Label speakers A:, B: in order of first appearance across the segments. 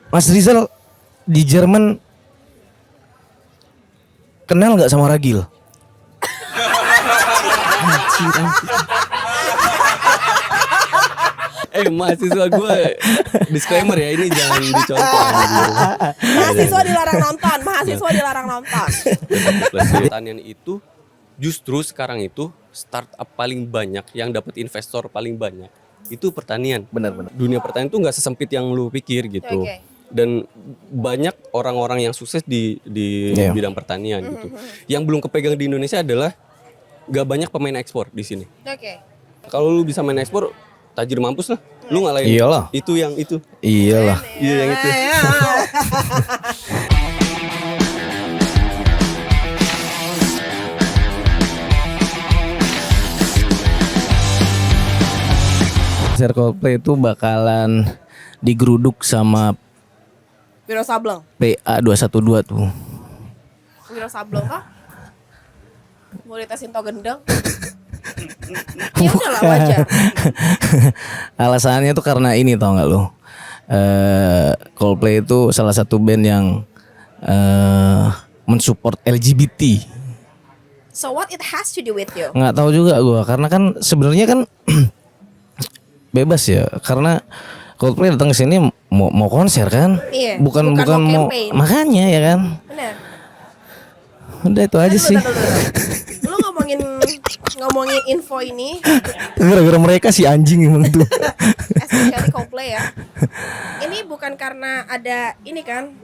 A: Mas Rizal di Jerman kenal nggak sama Ragil?
B: Mahasiswa gue disclaimer ya, ini jangan dicontoh.
C: Mahasiswa dilarang nonton, mahasiswa dilarang nonton.
B: Pertanian itu justru sekarang itu startup paling banyak yang dapat investor paling banyak itu pertanian.
A: Benar-benar.
B: Dunia pertanian itu nggak sesempit yang lu pikir gitu.
C: Oke.
B: Dan banyak orang-orang yang sukses di
A: Iya.
B: bidang pertanian gitu. Yang belum kepegang di Indonesia adalah gak banyak pemain ekspor di sini.
C: Oke.
B: Kalau lu bisa main ekspor, tajir mampus lah. Lu ngalahin
A: Iyalah.
B: itu yang itu.
A: Iyalah.
B: Iya yang itu.
A: Konser Coldplay itu bakalan digeruduk sama
C: Wiro Sableng.
A: PA 212 tuh.
C: Wiro Sableng kah? Mau ditesin to gendeng? Ya udahlah wajar.
A: Alasannya tuh karena ini, tau nggak lo? Coldplay itu salah satu band yang mensupport LGBT.
C: So what it has to do with you?
A: Nggak tahu juga gue, karena kan sebenarnya kan bebas ya, karena Coldplay datang ke sini mau konser kan,
C: Iya,
A: bukan
C: bukan mau
A: mau
C: campaign.
A: makanya ya kan.
C: Benar.
A: Udah itu aja sih.
C: Lu ngomongin info ini,
A: Gara-gara mereka si anjing emang tuh.
C: especially Coldplay ya. Ini bukan karena ada ini kan,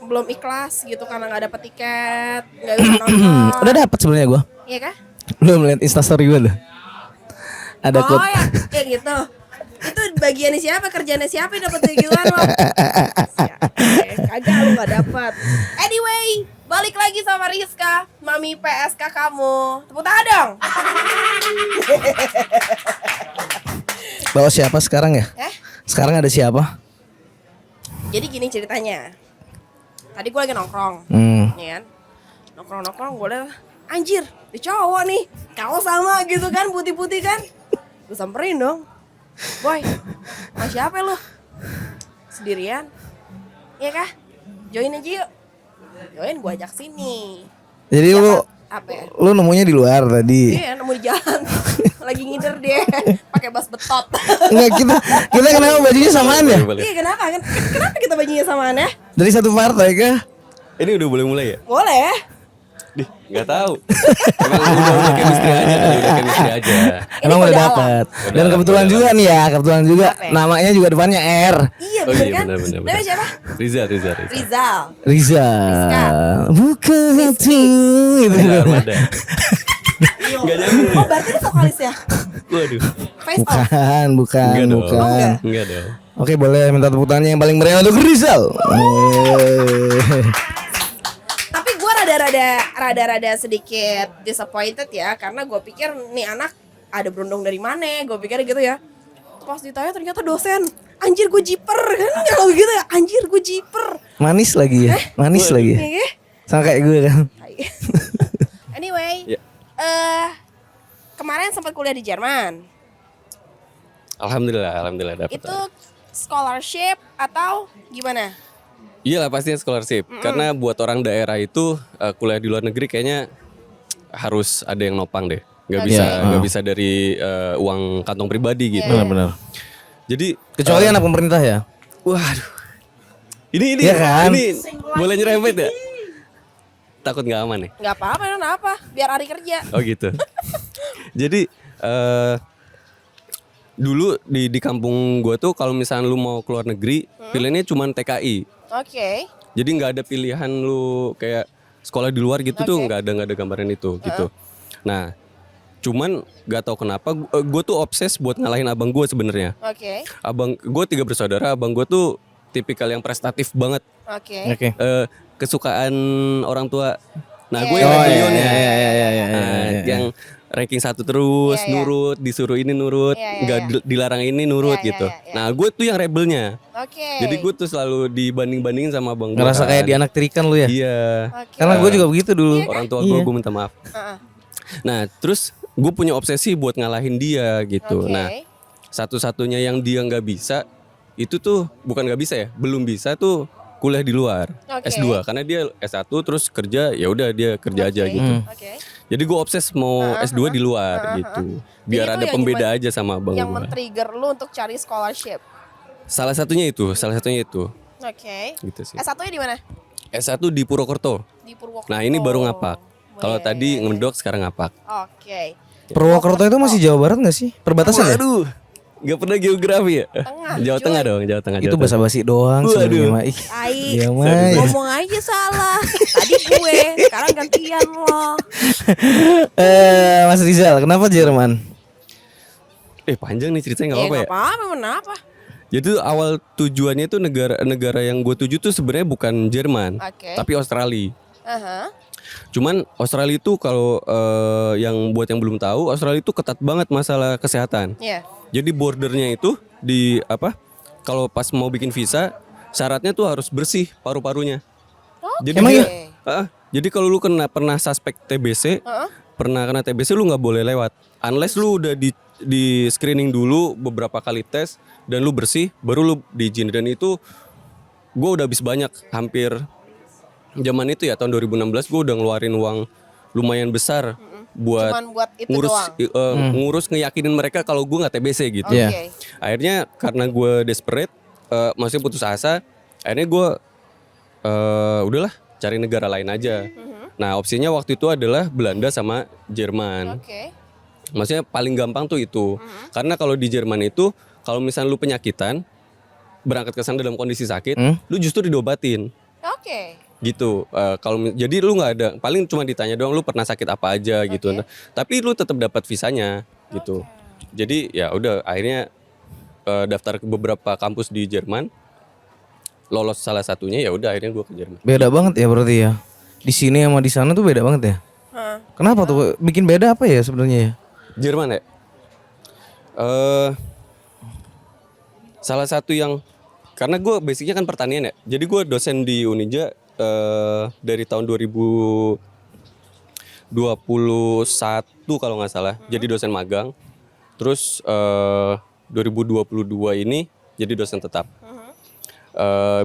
C: belum ikhlas gitu karena nggak dapet tiket, nggak bisa nonton.
A: Udah dapat sebenarnya gue.
C: Iya kah?
A: Lu melihat Instastory gue tuh. Ada
C: Oh
A: quote.
C: ya gitu. Itu bagiannya siapa, kerjanya siapa yang dapat gituan lo? Kagak, lu nggak dapat. Anyway, balik lagi sama Rizka, mami PSK kamu. Tepuk tangan dong.
A: Bawa siapa sekarang ya? Sekarang ada siapa?
C: Jadi gini ceritanya. Tadi gue lagi nongkrong, ya kan? Nongkrong gue udah anjir, di cowok nih, kaos sama gitu kan, putih-putih kan. Gue samperin dong. Boy, sama siapa lu? Sendirian? Iya kah? Join aja yuk. Join, gue ajak sini.
A: Jadi
C: Siapa? Apa ya?
A: lu nemunya di luar tadi.
C: Iya, nemu di jalan. Lagi ngider dia pakai bas betot.
A: Enggak, kita kenapa bajunya samaan ya?
C: Iya, kenapa? Kenapa kita bajunya samaan ya?
A: Dari satu partai kah?
B: Ini udah boleh mulai ya?
C: Boleh.
B: Dih, nggak tahu. Emang udah chemistry aja, udah chemistry aja.
A: Emang
C: udah
A: udah
C: dalam.
A: dapat.
B: Udah
A: Dan
B: dalam,
A: kebetulan
B: udah
A: juga
B: dalam.
A: nih ya, kebetulan juga
C: Apa ya?
A: namanya juga depannya R.
C: Iya,
B: Oh
C: bener
B: iya
C: kan?
B: benar.
C: Namanya siapa?
B: Rizal.
C: Rizal.
A: Riza.
C: Rizka.
A: Bukan itu. Gitu.
B: Armada. Enggak nyambung.
C: Oh, berarti lu vokalis ya?
B: Waduh.
C: Face off.
A: Bukan,
B: Enggak dong.
A: bukan.
B: Enggak dong.
A: Oke, boleh minta tepuk tangannya yang paling meriah untuk Rizal.
C: Tapi gue rada-rada sedikit disappointed ya, karena gue pikir nih anak ada berondong dari mana, gue pikir gitu ya. Pas ditanya ternyata dosen. Anjir gue jiper kan, kalau gitu ya. Anjir gue jiper.
A: Manis lagi ya, manis lagi.
C: Iya.
A: Sama kayak gue kan.
C: Anyway,
B: Ya.
C: kemarin sempat kuliah di Jerman.
B: Alhamdulillah dapat.
C: Itu scholarship atau gimana?
B: Iyalah pastinya scholarship. Karena buat orang daerah itu kuliah di luar negeri kayaknya harus ada yang nopang deh. Nggak bisa dari uang kantong pribadi gitu.
A: Benar-benar.
B: Jadi
A: Kecuali anak pemerintah ya.
B: waduh. Ini
A: Iya kan?
B: ini boleh nyerempet ya? Takut nggak aman nih?
C: Nggak apa-apa, kenapa? Biar hari kerja.
B: Oh gitu. Jadi dulu di kampung gua tuh kalau misalnya lu mau keluar negeri, pilihannya cuma TKI.
C: Oke.
B: Jadi nggak ada pilihan lu kayak sekolah di luar gitu tuh nggak ada gambaran itu gitu. Nah, cuman nggak tahu kenapa gue tuh obses buat ngalahin abang gue sebenarnya.
C: Oke.
B: Abang gue 3 bersaudara, abang gue tuh tipikal yang prestatif banget.
C: Oke.
A: Oke.
B: Kesukaan orang tua. Nah, gue
A: Oh,
B: yang
A: iya,
B: rebellionnya.
A: iya.
B: Yang ranking 1 terus,
C: Iya, iya.
B: nurut, disuruh ini nurut,
C: Iya, iya,
B: nggak
C: iya.
B: dilarang ini nurut
C: Iya, iya,
B: gitu.
C: iya, iya.
B: Nah, gue tuh yang rebelnya.
C: Oke.
B: Jadi gue tuh selalu dibanding-bandingin sama abang gue.
A: Ngerasa kayak dianaktirikan lu ya?
B: Iya.
C: Oke.
A: Karena gue juga begitu dulu.
B: Orang tua gue,
A: Iya.
B: gue minta maaf.
C: Heeh.
B: Nah, terus gue punya obsesi buat ngalahin dia gitu.
C: Oke.
B: Nah, satu-satunya yang dia nggak bisa itu tuh bukan nggak bisa ya, belum bisa tuh kuliah di luar
C: Oke.
B: S2 karena dia S1 terus kerja ya udah dia kerja aja gitu.
C: Oke.
B: Jadi gue obses mau S2 di luar gitu. Biar
C: Jadi itu
B: ada
C: yang
B: pembeda aja sama abang
C: Yang
B: gue.
C: men-trigger lu untuk cari scholarship.
B: Salah satunya itu.
C: Oke.
B: Gitu sih.
C: S1-nya di mana?
B: S1 di Purwokerto.
C: Di Purwokerto.
B: Nah, ini baru ngapak. Kalau
C: Iya,
B: tadi
C: iya, iya.
B: ngedok sekarang ngapak.
C: Oke.
A: Purwokerto itu masih Jawa Barat gak sih? Perbatasan ya?
B: Waduh. Gak pernah geografi ya?
C: Tengah,
B: Jawa
C: cuy.
B: Tengah dong, Jawa Tengah.
A: Itu
B: Jawa Tengah.
A: basa-basi doang
B: Waduh.
A: sebenarnya mah. Ih,
C: Tai.
A: dia mah.
C: Ngomong aja salah. Tadi gue, sekarang gantian lo.
A: Mas Rizal, kenapa Jerman?
B: Panjang nih ceritanya nggak apa-apa ya?
C: Nggak apa-apa, kenapa?
B: Jadi tuh awal tujuannya tuh negara yang gue tuju tuh sebenarnya bukan Jerman,
C: Oke.
B: tapi Australia.
C: Aha.
B: Cuman Australia itu kalau yang buat yang belum tahu, Australia itu ketat banget masalah kesehatan.
C: Iya.
B: Jadi bordernya itu di apa? Kalau pas mau bikin visa, syaratnya tuh harus bersih paru-parunya. Jadi
A: Emang
B: dia,
A: iya?
B: jadi kalau lu pernah suspek TBC, pernah kena TBC lu nggak boleh lewat, unless lu udah di screening dulu beberapa kali tes dan lu bersih, baru lu diizinin. Dan itu gue udah habis banyak, hampir zaman itu ya tahun 2016 gue udah ngeluarin uang lumayan besar buat
C: Cuman buat itu
B: ngurus
C: doang.
B: ngurus ngeyakinin mereka kalau gue nggak TBC gitu.
C: Oke.
A: Iya.
B: Akhirnya karena gue desperate, maksudnya putus asa, akhirnya gue udahlah cari negara lain aja. Nah opsinya waktu itu adalah Belanda sama Jerman.
C: Oke.
B: Maksudnya paling gampang tuh itu, karena kalau di Jerman itu kalau misalnya lu penyakitan, berangkat ke sana dalam kondisi sakit, lu justru diobatin.
C: Oke.
B: Gitu. Jadi lu nggak ada, paling cuma ditanya doang lu pernah sakit apa aja gitu. Nah, tapi lu tetap dapat visanya gitu. Jadi ya udah akhirnya daftar ke beberapa kampus di Jerman, lolos salah satunya, ya udah akhirnya gua ke Jerman.
A: Beda banget ya berarti ya. Di sini sama di sana tuh beda banget ya. Kenapa tuh? Bikin beda apa ya sebenarnya ya?
B: Jerman ya. Salah satu yang karena gue basicnya kan pertanian ya, jadi gue dosen di Unija dari tahun 2021 kalau nggak salah, jadi dosen magang. Terus 2022 ini jadi dosen tetap.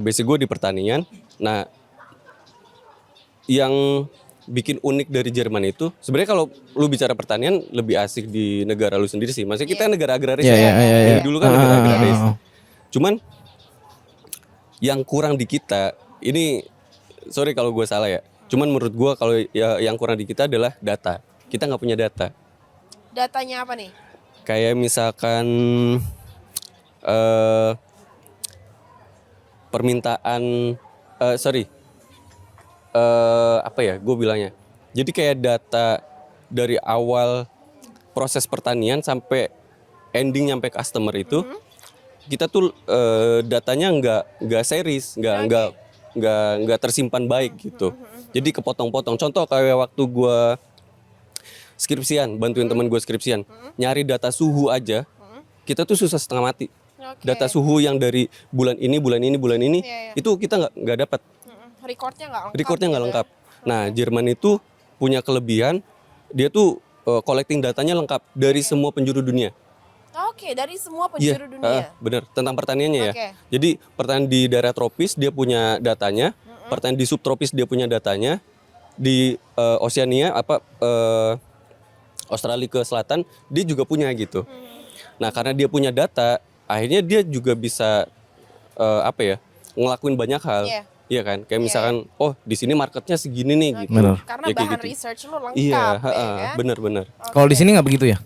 B: Basic gue di pertanian. Nah, yang bikin unik dari Jerman itu sebenarnya kalau lu bicara pertanian lebih asik di negara lu sendiri sih. Maksudnya kita negara agraris
A: Iya,
B: ya.
A: iya, iya,
B: Dari
A: iya.
B: dulu kan negara agraris. Cuman yang kurang di kita ini, sorry kalau gue salah ya. Cuman menurut gue kalau ya yang kurang di kita adalah data. Kita nggak punya data.
C: Datanya apa nih?
B: Kayak misalkan permintaan, apa ya gue bilangnya. Jadi kayak data dari awal proses pertanian sampai ending nyampe customer itu, kita tuh datanya nggak series, nggak tersimpan baik gitu. Jadi kepotong-potong. Contoh kayak waktu gue skripsian, bantuin teman gue skripsian, nyari data suhu aja, kita tuh susah setengah mati.
C: Oke.
B: Data suhu yang dari bulan ini,
C: Iya.
B: itu kita nggak dapat.
C: Recordnya nggak lengkap.
B: Recordnya nggak
C: gitu ya?
B: lengkap. Nah, Jerman itu punya kelebihan, dia tuh collecting datanya lengkap dari semua penjuru dunia.
C: Oke, dari semua
B: Iya,
C: penjuru dunia.
B: bener, tentang pertaniannya ya.
C: Oke.
B: Jadi pertanian di daerah tropis dia punya datanya, pertanian di subtropis dia punya datanya, di Oceania Australia ke selatan dia juga punya gitu. Nah karena dia punya data, akhirnya dia juga bisa ngelakuin banyak hal.
C: Iya.
B: Iya kan, kayak misalkan, oh di sini marketnya segini nih gitu.
A: Bener.
C: Karena
B: Ya, kayak
C: bahan
B: gitu.
C: research lu lengkap,
B: Iya,
C: ya kan?
B: bener.
A: Kalau di sini nggak begitu ya?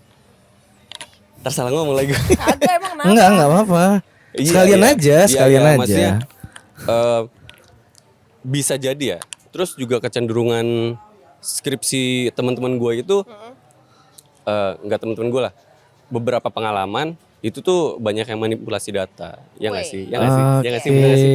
B: Ntar salah ngomong lagi.
C: Kagak emang kenapa?
A: Enggak apa-apa.
B: Iya,
A: Sekalian
B: iya.
A: aja,
B: Iya,
A: sekalian
B: iya,
A: aja.
B: maksudnya, bisa jadi ya. Terus juga kecenderungan skripsi teman-teman gue itu, nggak teman-teman gue lah, beberapa pengalaman itu tuh banyak yang manipulasi data, ya nggak
C: Wih.
B: sih, ya nggak sih, ya nggak sih, bener nggak sih?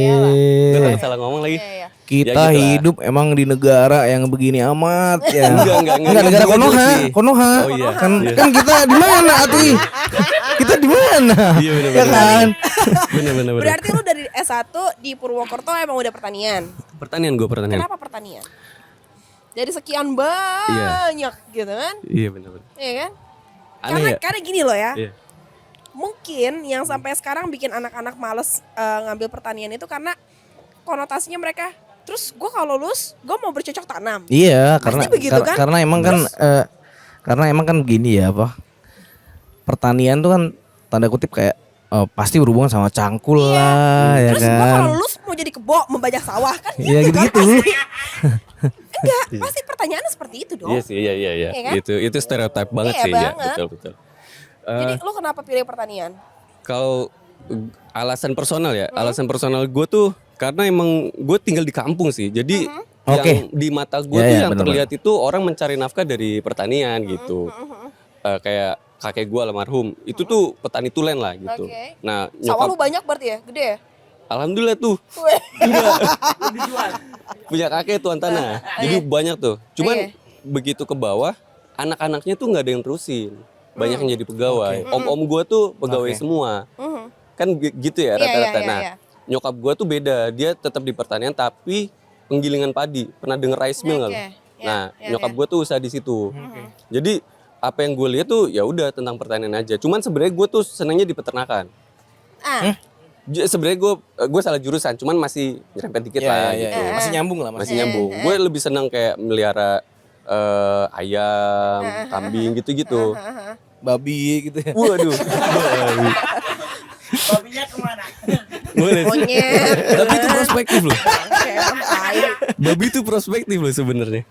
C: Iyalah.
B: Gue takut salah ngomong lagi.
C: Iya, iya.
A: Kita
B: Ya gitu lah.
A: hidup emang di negara yang begini amat ya.
B: Enggak
A: negara
B: juga
A: Konoha,
B: sih.
A: Konoha.
B: Oh iya.
A: Kan
B: Iya.
A: kan kita di mana atuh? Kita di mana?
B: Iya, bener,
A: Ya
B: bener.
A: kan?
B: Bener.
C: Berarti lu dari S1 di Purwokerto emang udah pertanian.
B: Pertanian.
C: Kenapa pertanian? Dari sekian banyak gitu kan?
B: Iya bener.
C: Iya kan?
B: Aneh ya?
C: Karena gini loh ya.
B: Iya.
C: mungkin yang sampai sekarang bikin anak-anak males ngambil pertanian itu karena konotasinya mereka, terus gue kalau lulus gue mau bercocok tanam.
A: Iya,
C: Pasti
A: karena
C: begitu kan?
A: karena emang kan gini ya apa? Pertanian tuh kan tanda kutip kayak pasti berhubungan sama cangkul lah ya
C: Terus gue kalau
A: kan.
C: lulus mau jadi kebo, membajak sawah kan?
A: Iya gitu-gitu.
C: Enggak, pasti pertanyaannya seperti itu dong.
B: Iya sih, iya.
C: Iya kan?
B: Itu stereotip banget
C: Iya
B: sih, ya,
C: banget.
B: betul.
C: Jadi lu kenapa pilih pertanian?
B: Kalau alasan personal ya, alasan personal gue tuh karena emang gue tinggal di kampung sih. Jadi yang di mata gue
A: Ya,
B: tuh
A: ya,
B: yang
A: bener,
B: terlihat itu orang mencari nafkah dari pertanian gitu. Kayak kakek gue almarhum, itu tuh petani tulen lah gitu.
C: Oke.
B: Nah,
C: Sawah lu
B: nyokap
C: banyak berarti ya? Gede ya?
B: alhamdulillah tuh
C: Weh.
B: punya kakek tuan tanah. Jadi banyak tuh. Cuman
C: Iya.
B: begitu ke bawah, anak-anaknya tuh nggak ada yang terusin. Banyak yang jadi pegawai. Om-om gue tuh pegawai semua. Kan gitu ya
C: Iya,
B: rata-rata.
C: iya,
B: Nah,
C: iya.
B: nyokap gue tuh beda. Dia tetap di pertanian tapi penggilingan padi. Pernah denger rice mill nggak lo?
C: Oke. Ya,
B: Nah,
C: ya,
B: nyokap
C: ya.
B: gue tuh usaha di situ. Jadi apa yang gue lihat tuh ya udah tentang pertanian aja. Cuman sebenarnya gue tuh senangnya di peternakan. Sebenarnya gue salah jurusan, cuman masih nyerempet dikit lah gitu.
A: Masih nyambung lah
B: Masih nyambung. Gue lebih senang kayak melihara ayam, kambing gitu-gitu.
A: Babi gitu ya.
B: Waduh.
D: Babinya kemana?
B: Boleh.
C: Monyet.
B: Tapi itu prospektif loh.
C: Kayak tai.
B: Babi itu prospektif loh sebenarnya.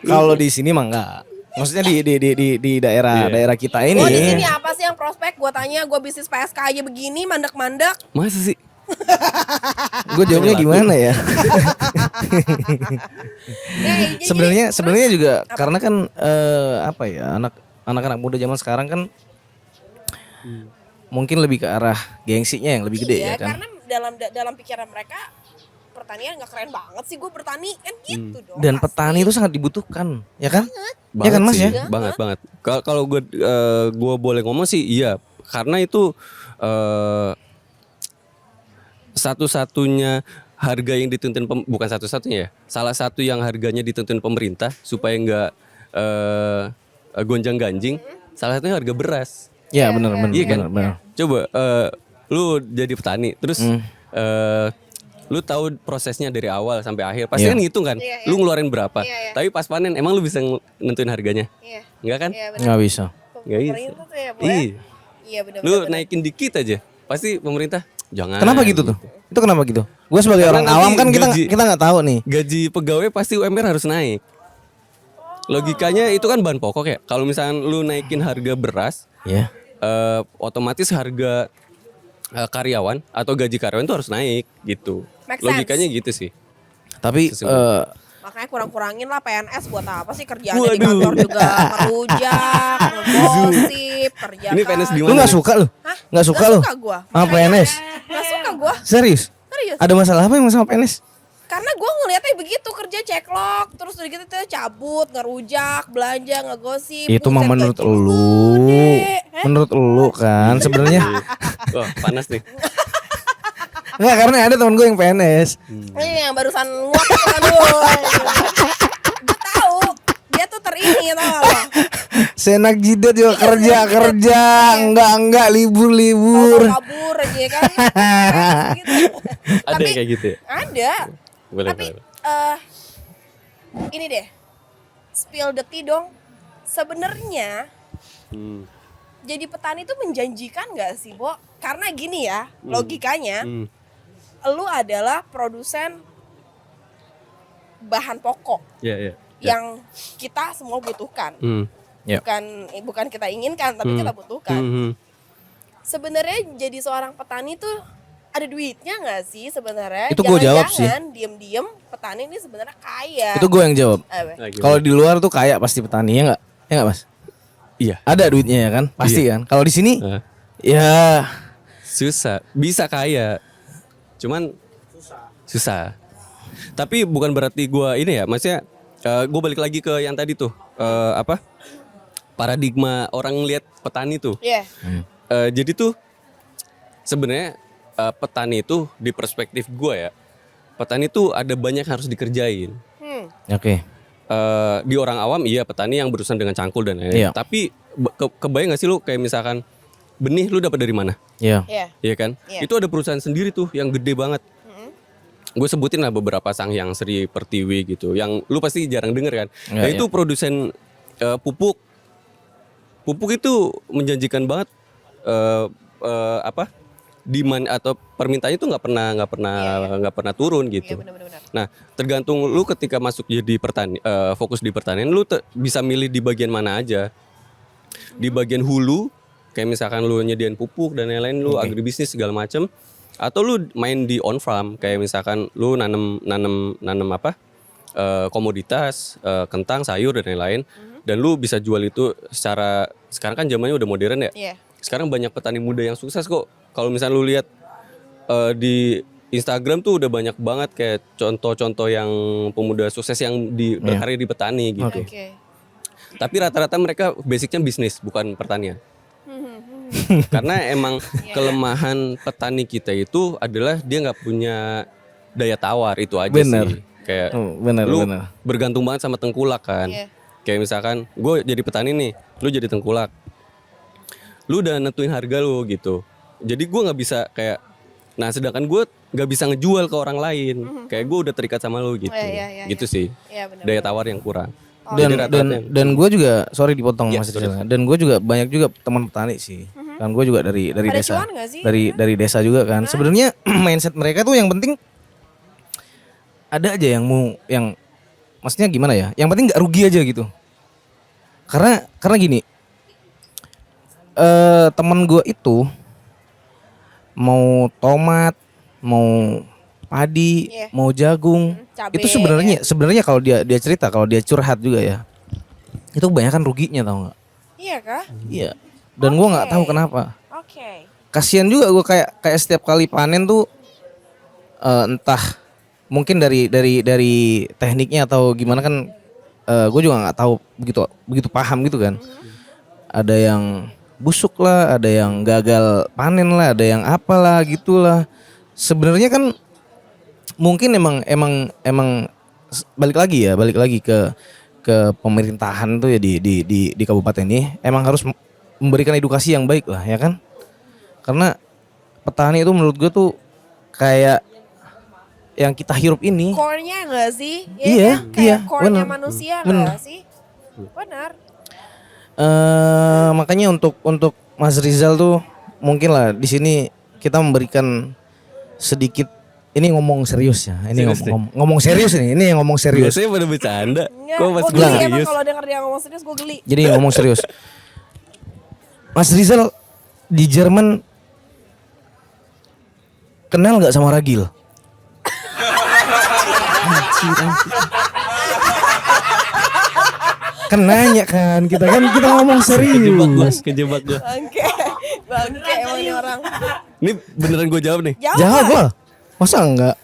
A: Kalau di sini mah enggak. Maksudnya di daerah daerah kita ini.
C: Gua di sini apa sih yang prospek? Gua tanya, gua bisnis PSK aja begini, mandek-mandek.
B: Masa sih?
A: Gue jawabnya gimana ya? Sebenarnya juga karena kan apa ya anak-anak muda zaman sekarang kan mungkin lebih ke arah gengsinya yang lebih gede
C: iya,
A: ya kan.
C: karena dalam pikiran mereka pertanian nggak keren banget sih gue bertani kan gitu dong.
A: Dan
C: pasti.
A: petani itu sangat dibutuhkan, ya kan?
B: Banget
A: Ya kan Mas
B: sih,
A: ya?
B: banget. Kalau gue boleh ngomong sih iya, karena itu satu-satunya harga yang dituntun bukan satu-satunya ya, salah satu yang harganya dituntun pemerintah supaya nggak gonjang-ganjing. Salah satunya harga beras.
A: Ya benar
B: Iya kan?
A: benar.
B: Coba lu jadi petani, terus lu tahu prosesnya dari awal sampai akhir. Pasti
A: Iya.
B: kan ngitung kan,
C: Iya, iya.
B: lu ngeluarin berapa.
C: Iya, iya.
B: Tapi pas panen, emang lu bisa nentuin harganya?
C: Iya.
B: Enggak kan?
C: Iya benar.
A: Nggak bisa.
B: Nggak bisa.
C: Pemerintah tuh ya, Bu, ya?
B: Iya.
C: Iya benar.
B: Lu naikin dikit aja, pasti pemerintah jangan.
A: Kenapa gitu tuh? Itu kenapa gitu? Gue sebagai
B: Karena
A: orang
B: nanti
A: awam kan
B: gaji-
A: kita nggak tahu nih.
B: Gaji pegawai pasti UMR harus naik. Logikanya itu kan bahan pokok ya. Kalau misalnya lu naikin harga beras,
A: Ya.
B: otomatis harga karyawan atau gaji karyawan itu harus naik gitu.
C: Make sense.
B: Logikanya gitu sih.
A: Tapi
B: Sesungguhnya.
C: Makanya kurang-kurangin lah PNS buat apa sih kerjaannya di
B: Waduh.
C: kantor juga ngerujak, ngegosip, kerja.
B: Ini PNS di
A: lu
B: mana?
A: nggak suka lu?
C: Hah?
A: Nggak suka lu?
C: Suka gua.
A: Ah PNS?
C: Nggak suka gua.
A: Serius?
C: Serius.
A: Ada masalah apa yang sama PNS?
C: Karena gue ngeliatnya begitu kerja ceklok, terus udah gitu tuh cabut, ngerujak, belanja, ngegosip.
A: Itu mah
C: buset,
A: menurut
C: gaji
A: lu.
C: gede.
A: Menurut lu kan sebenarnya.
B: Wah, panas nih.
A: Enggak, karena ada teman gue yang PNS.
C: Ini yang barusan nguak itu kan gue tahu dia tuh terini tau gak lo.
A: Senak jidat juga kerja, enggak libur.
C: Kabur aja ya kan. Gitu.
B: Ada
C: Tapi-
B: yang kayak gitu ya?
C: Ada.
B: Boleh,
C: Tapi
B: boleh.
C: ini deh, spill the tea dong. Sebenarnya
B: Hmm.
C: jadi petani tuh menjanjikan nggak sih, Bo? Karena gini ya, logikanya,
B: Hmm.
C: lu adalah produsen bahan pokok
B: Iya, iya.
C: yang kita semua butuhkan.
B: Hmm.
A: Ya.
C: Bukan kita inginkan, tapi kita butuhkan.
B: Hmm.
C: Sebenarnya jadi seorang petani tuh ada duitnya nggak sih sebenarnya?
A: Itu gua jawab sih.
C: Jangan diem-diem petani ini sebenarnya kaya.
A: Itu gue yang jawab.
C: Eh,
A: Kalau di luar tuh kaya pasti petani ya enggak? Ya enggak, Mas?
B: Iya.
A: Ada duitnya ya kan? Pasti kan. Kalau di sini
B: Eh,
A: ya
B: susah. Bisa kaya. Cuman susah. Tapi bukan berarti gua ini ya, maksudnya gue balik lagi ke yang tadi tuh apa paradigma orang lihat petani tuh.
C: Iya.
B: Jadi tuh sebenarnya petani itu di perspektif gue ya, petani tuh ada banyak yang harus dikerjain.
A: oke.
B: Di orang awam iya petani yang berurusan dengan cangkul dan lain-lain.
A: Iya.
B: Tapi kebayang gak sih lu kayak misalkan benih lu dapat dari mana?
A: Iya.
C: Iya.
B: Iya kan?
C: Iya.
B: Itu ada perusahaan sendiri tuh yang gede banget. Gue sebutin lah beberapa Sangyang, Sri Pertiwi gitu, yang lu pasti jarang denger kan.
A: Iya,
B: Nah itu
A: iya.
B: produsen pupuk. Pupuk itu menjanjikan banget demand atau permintaannya itu nggak pernah turun gitu.
C: Iya benar.
B: Nah tergantung lu ketika masuk jadi fokus di pertanian, lu bisa milih di bagian mana aja. Di bagian hulu, kayak misalkan lu nyediain pupuk dan lain-lain, lu agribisnis segala macem. Atau lu main di on farm, kayak misalkan lu nanam komoditas, kentang, sayur dan lain-lain, dan lu bisa jual itu secara, sekarang kan zamannya udah modern ya.
C: Iya.
B: Sekarang banyak petani muda yang sukses kok. Kalau misalnya lu lihat di Instagram tuh udah banyak banget kayak contoh-contoh yang pemuda sukses yang berkarir di petani gitu.
C: Oke.
B: Tapi rata-rata mereka basicnya bisnis, bukan pertanian. Karena emang kelemahan petani kita itu adalah dia nggak punya daya tawar, itu aja
A: Bener.
B: sih. Kayak
A: Bener.
B: lu bergantung banget sama tengkulak kan.
C: Iya.
B: Kayak misalkan gue jadi petani nih, lu jadi tengkulak. Lu udah nentuin harga lu gitu. Jadi gue nggak bisa kayak, nah sedangkan gue nggak bisa ngejual ke orang lain. Kayak gue udah terikat sama lu gitu.
C: Iya,
B: Gitu sih.
C: Iya benar.
B: Daya tawar yang kurang.
A: Dan
B: Jadi rata-rata
A: dan gue juga sorry dipotong
B: Ya,
A: Mas
B: sorry.
A: Rizal. Dan gue juga banyak juga teman petani sih. Kan gue juga dari
C: Pada
A: desa.
C: cuan nggak sih?
A: Dari desa juga kan. Sebenarnya mindset mereka tuh yang penting ada aja yang mau yang maksudnya gimana ya? Yang penting nggak rugi aja gitu. Karena gini. Teman gue itu mau tomat, mau padi,
C: Iya.
A: mau jagung,
C: Cabe,
A: itu sebenarnya kalau dia cerita, kalau dia curhat juga ya, itu kebanyakan ruginya, tau nggak?
C: Iya kah?
A: Iya. Dan gua nggak tahu kenapa.
C: Oke.
A: Kasian juga gue kayak setiap kali panen tuh entah mungkin dari tekniknya atau gimana kan, gue juga nggak tahu begitu paham gitu kan. Ada yang busuk lah, ada yang gagal panen lah, ada yang apalah gitulah. Sebenarnya kan mungkin emang balik lagi ke pemerintahan tuh ya di kabupaten ini emang harus memberikan edukasi yang baik lah ya kan. Karena petani itu menurut gue tuh kayak yang kita hirup ini.
C: Core-nya nggak sih? Ya
A: Iya,
C: kan? Kayak
A: iya,
C: core-nya
A: bener.
C: manusia
A: Bener.
C: nggak sih? Benar.
A: Makanya untuk Mas Rizal tuh mungkin lah di sini kita memberikan sedikit, ini ngomong serius ya, ini
B: Serius
A: ngomong serius nih, ini yang ngomong serius.
B: Biasanya pada bercanda.
C: Enggak,
B: Kok pas
C: gue
B: gue
C: geli emang
B: serius?
C: kalau denger dia ngomong serius gue geli.
A: Jadi ngomong serius. Mas Rizal di Jerman kenal nggak sama Ragil? Kan nanya kan kita ngomong serius.
B: Kejebak gue.
C: Bangke emang ini orang.
B: Ini beneran gue jawab nih.
A: Jawab lah. Masa enggak?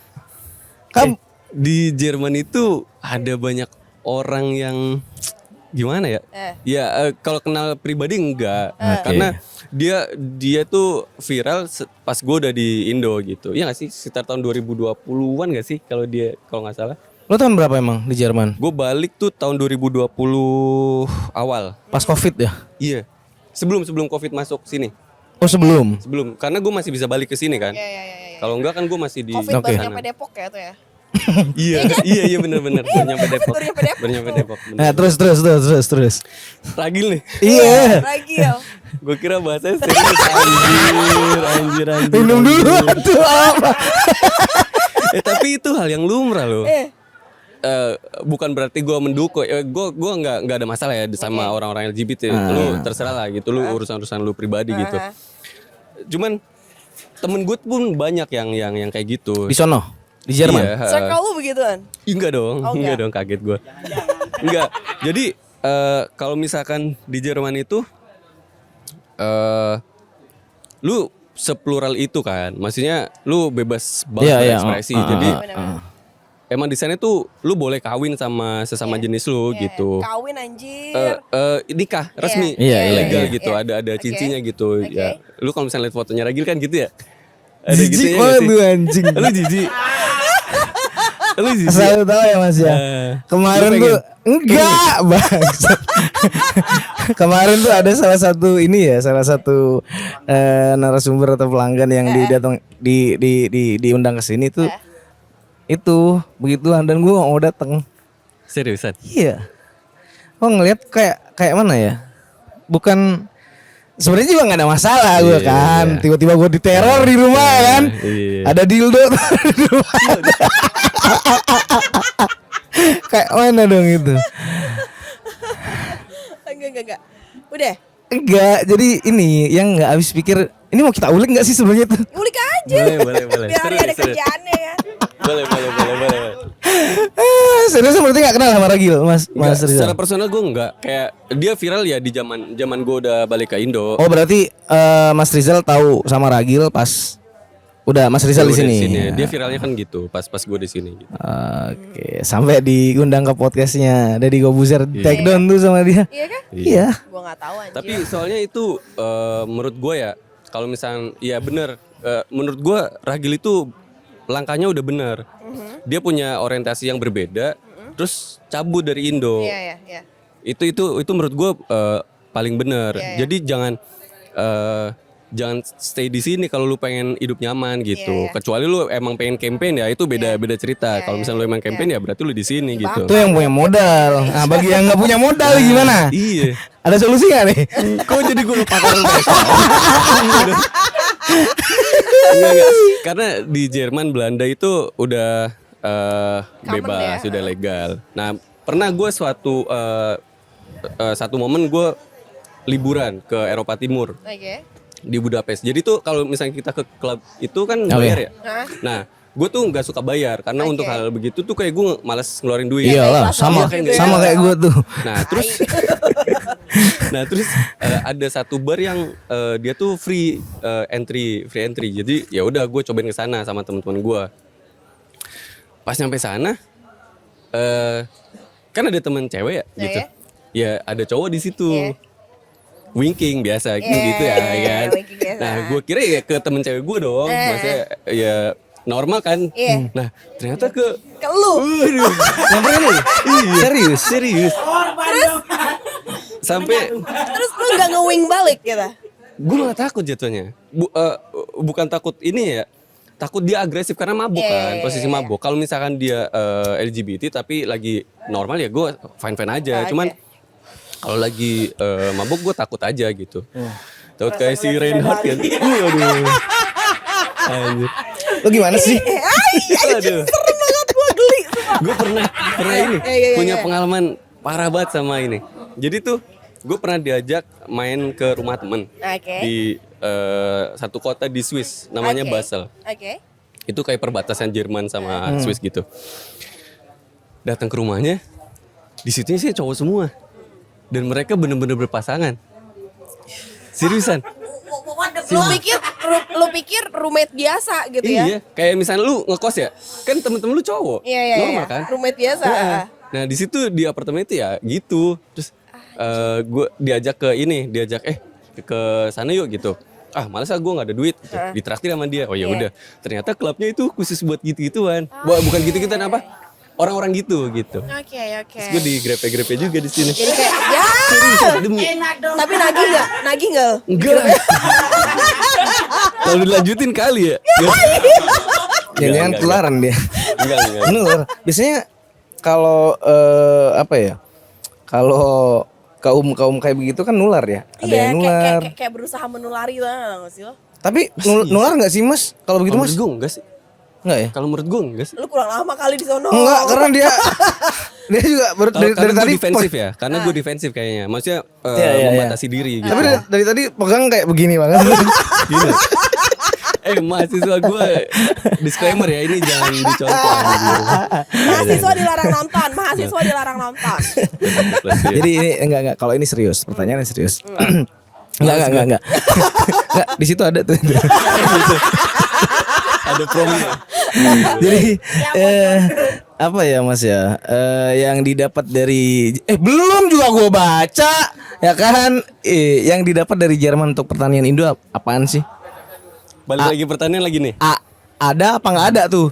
A: Kan
B: Di Jerman itu ada banyak orang yang gimana ya? Ya kalau kenal pribadi enggak, karena dia tuh viral pas gue udah di Indo gitu. Iya nggak sih, sekitar tahun 2020-an nggak sih kalau nggak salah.
A: lo tahun berapa emang di Jerman?
B: Gue balik tuh tahun 2020 awal.
A: Pas Covid ya?
B: Iya. Sebelum Covid masuk sini.
A: Oh sebelum.
B: Sebelum, karena gue masih bisa balik ke sini kan.
C: Iya.
B: Kalau enggak kan gue masih di
C: Covid baru
B: sana.
C: nyampe Depok ya tuh ya.
B: Iya benar-benar baru nyampe Depok.
C: Baru nyampe Depok.
B: bener.
A: Nah terus.
B: Ragil nih.
A: Iya.
C: Ragil.
B: Gue kira bahasanya serius. Anjir.
A: Minum dulu tuh apa?
B: Tapi itu hal yang lumrah loh. Bukan berarti gue mendukung. Gue nggak ada masalah ya sama orang-orang LGBT. Lu terserah lah gitu. Lu urusan lu pribadi gitu. Cuman temen gue pun banyak yang kayak gitu.
A: Di sono, di Jerman.
B: Iya,
C: Circle lu begituan?
B: Enggak dong,
C: Oh,
B: enggak
C: enggak.
B: dong, kaget gue. Enggak. Jadi kalau misalkan di Jerman itu lu seplural itu kan, maksudnya lu bebas banget
A: Iya,
B: berekspresi. Jadi
C: Benar-benar.
B: emang di sana tuh lu boleh kawin sama sesama jenis lu gitu.
C: Kawin anjir.
B: Nikah resmi,
A: Iya, iya,
B: legal
C: iya.
B: gitu,
C: Iya.
B: ada
C: Oke.
B: cincinya gitu.
C: Oke.
B: Ya, lu kalau misalnya lihat fotonya Ragil kan gitu ya. Ada
A: Jijik
B: gitunya nggak
A: banget
B: sih?
A: lu anjing.
B: Lu jijik. Lu jijik.
A: Selalu tahu ya Mas ya. Kemarin
B: Lu
A: tuh Enggak, bangsat. Kemarin tuh ada salah satu narasumber atau pelanggan yang diundang ke sini tuh. Itu begituan dan gue gak mau datang.
B: Seriusan?
A: Iya. Oh ngelihat kayak mana ya? Bukan sebenarnya juga nggak ada masalah gue kan.
B: Iya.
A: Tiba-tiba gue diteror di rumah kan.
B: Iya.
A: Ada dildo di rumah. Kayak mana dong itu?
C: Enggak. Udah.
A: Enggak. Jadi ini yang nggak habis pikir. Ini mau kita ulik nggak sih sebenarnya tuh?
C: Ulik aja.
B: Boleh.
C: Biar hari ada kerjaannya kan.
B: Boleh.
A: Serius berarti nggak kenal sama Ragil, Mas Rizal?
B: Secara personal gue enggak. Kayak dia viral ya di zaman gue udah balik ke Indo.
A: Oh berarti Mas Rizal tahu sama Ragil pas udah Mas Rizal di
B: Udah
A: sini.
B: Dia viralnya kan gitu, pas gue di sini. Gitu.
A: Oke, sampai diundang ke podcastnya Deddy Kobuzer take down tuh sama dia.
C: Iya kan?
A: Iya.
C: Gua nggak tahu anjir.
B: Tapi soalnya itu menurut gue ya, kalau misalnya ya bener, menurut gue Ragil itu langkahnya udah bener. Dia punya orientasi yang berbeda, terus cabut dari Indo.
C: Iya.
B: Itu menurut gue paling bener.
C: Iya.
B: Jadi jangan stay di sini kalau lu pengen hidup nyaman gitu.
C: Iya.
B: Kecuali lu emang pengen campaign ya itu beda cerita. Kalau misalnya lu emang campaign ya berarti lu di sini gitu.
A: Itu yang punya modal. Nah, bagi yang nggak punya modal gimana?
B: Iya.
A: Ada solusi nggak nih?
B: Kok jadi gue pakar mereka? Enggak. Karena di Jerman Belanda itu udah bebas,
C: ya.
B: sudah legal. Nah, pernah gue satu momen gue liburan ke Eropa Timur.
C: Oke.
B: Di Budapest. Jadi tuh kalau misalnya kita ke klub itu kan
A: Oh,
B: bayar
A: iya.
B: ya. Nah, gue tuh nggak suka bayar karena
C: Oke.
B: untuk hal begitu tuh kayak gue malas ngeluarin duit.
A: Iyalah, sama
C: Iya,
A: sama kayak gue tuh.
B: Nah terus ada satu bar yang dia tuh free entry. Jadi ya udah gue cobain ke sana sama teman-teman gue. Pas nyampe sana, kan ada teman cewek ya,
C: Nah,
B: gitu.
C: ya.
B: Ya ada cowok di situ.
C: Iya.
B: Winking biasa gitu ya kan.
C: winking biasa.
B: Nah gue kira ya ke temen cewek gue dong, maksudnya ya normal kan.
C: Iya.
B: Nah ternyata ke
C: lu.
B: Waduh,
A: Nyamperin lu? Serius.
B: sampai
C: Terus lu nggak nge-wing balik gitu.
B: gue malah takut jatuhnya. Bukan takut ini ya, takut dia agresif karena mabuk kan, posisi mabuk. Kalau misalkan dia LGBT tapi lagi normal ya gue fine aja. Cuman kalau lagi mabuk gue takut aja gitu. Takut kayak si Reinhardt kan. Aduh. Anjir.
A: Lu gimana sih?
B: Aduh.
C: Serem banget gua geli.
B: Gue pernah ini
C: Iya.
B: punya pengalaman parah banget sama ini. Jadi tuh gue pernah diajak main ke rumah temen
C: Oke.
B: di satu kota di Swiss, namanya
C: Oke.
B: Basel.
C: Oke.
B: Itu kayak perbatasan Jerman sama Swiss gitu. Datang ke rumahnya, di situ sih cowok semua, dan mereka bener-bener berpasangan. Seriusan?
C: Lu pikir roommate biasa gitu ya?
B: Iya, kayak misalnya lu ngekos ya, kan temen-temen lu cowok,
C: Iya.
B: normal kan?
C: Roommate biasa.
B: Nah di situ di apartemen itu ya gitu. Terus gue diajak ke sana yuk gitu. Ah males gue nggak ada duit. Gitu. Ditraktir sama dia. Oh ya udah. Ternyata klubnya itu khusus buat gitu-gituan. Bukan gitu-gituan apa? Orang-orang gitu.
C: Oke.
B: Terus gue digrepe-grepe juga di sini.
C: Jadi kayak ya.
B: Demi.
C: Tapi nagih nggak?
B: Enggak. Kalau dilanjutin kali ya.
A: Jangan ketularan dia.
B: Enggak.
A: Nular. Biasanya kalau apa ya? Kalau kaum kayak begitu kan nular ya. Ada
C: Iya,
A: yang nular.
C: kayak berusaha menulari lah nggak sih lo?
A: Tapi nular nggak sih Mas? Kalau begitu
B: Kalau
A: Mas?
B: menurut gue enggak sih.
A: Enggak ya?
B: Kalau menurut gue enggak sih.
C: Lu kurang lama kali di sono.
A: Enggak, karena dia juga dari
B: Karena gue
A: tadi
B: defensif ya. Karena gue defensif kayaknya. Maksudnya
A: Iya.
B: membatasi diri gitu.
A: Tapi dari tadi pegang kayak begini banget.
B: Gini. Mahasiswa gue disclaimer ya, ini jangan dicontoh.
C: Mahasiswa dilarang nonton.
A: Jadi ini enggak kalau ini serius, pertanyaannya serius. Enggak. Enggak, di situ ada tuh.
B: Ada promo.
A: Jadi apa ya Mas ya? Yang didapat dari belum juga gue baca ya kan? Yang didapat dari Jerman untuk pertanian Indo apaan sih?
B: Balik lagi pertanyaan lagi nih.
A: Ada apa nggak ada tuh?